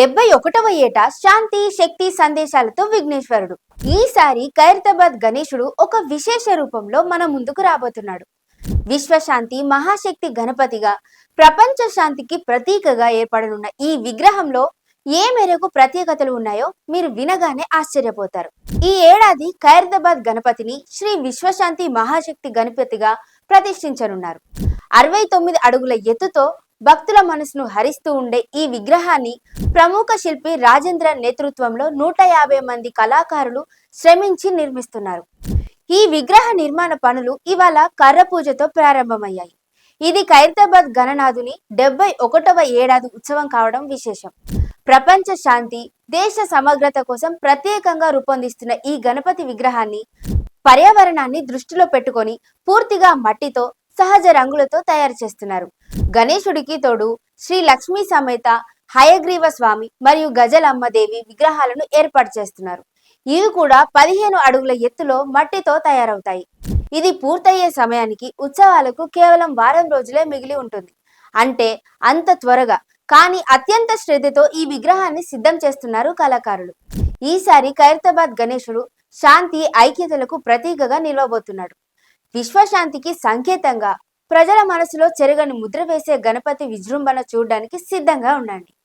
71వ ఏట శాంతి శక్తి సందేశాలతో విఘ్నేశ్వరుడు. ఈసారి ఖైరతాబాద్ గణేశుడు ఒక విశేష రూపంలో మన ముందుకు రాబోతున్నాడు. విశ్వశాంతి మహాశక్తి గణపతిగా, ప్రపంచ శాంతికి ప్రతీకగా ఏర్పడనున్న ఈ విగ్రహంలో ఏ మేరకు ప్రత్యేకతలు ఉన్నాయో మీరు వినగానే ఆశ్చర్యపోతారు. ఈ ఏడాది ఖైరతాబాద్ గణపతిని శ్రీ విశ్వశాంతి మహాశక్తి గణపతిగా ప్రతిష్ఠించనున్నారు. 69 అడుగుల ఎత్తుతో భక్తుల మనసును హరిస్తూ ఉండే ఈ విగ్రహాన్ని ప్రముఖ శిల్పి రాజేంద్ర నేతృత్వంలో 150 మంది కళాకారులు శ్రమించి నిర్మిస్తున్నారు. ఈ విగ్రహ నిర్మాణ పనులు ఇవాళ కర్ర పూజతో ప్రారంభమయ్యాయి. ఇది ఖైరతాబాద్ గణనాథుని 71వ ఏడాది ఉత్సవం కావడం విశేషం. ప్రపంచ శాంతి, దేశ సమగ్రత కోసం ప్రత్యేకంగా రూపొందిస్తున్న ఈ గణపతి విగ్రహాన్ని పర్యావరణాన్ని దృష్టిలో పెట్టుకొని పూర్తిగా మట్టితో, సహజ రంగులతో తయారు చేస్తున్నారు. గణేశుడికి తోడు శ్రీ లక్ష్మీ సమేత హయగ్రీవ స్వామి మరియు గజలమ్మదేవి విగ్రహాలను ఏర్పాటు చేస్తున్నారు. ఇవి కూడా 15 అడుగుల ఎత్తులో మట్టితో తయారవుతాయి. ఇది పూర్తయ్యే సమయానికి ఉత్సవాలకు కేవలం వారం రోజులే మిగిలి ఉంటుంది. అంటే అంత త్వరగా కానీ అత్యంత శ్రద్ధతో ఈ విగ్రహాన్ని సిద్ధం చేస్తున్నారు కళాకారులు. ఈసారి ఖైరతాబాద్ గణేశుడు శాంతి, ఐక్యతలకు ప్రతీకగా నిలవబోతున్నాడు. విశ్వశాంతికి సంకేతంగా ప్రజల మనసులో చెరగని ముద్ర వేసే గణపతి విజృంభణ చూడడానికి సిద్ధంగా ఉండండి.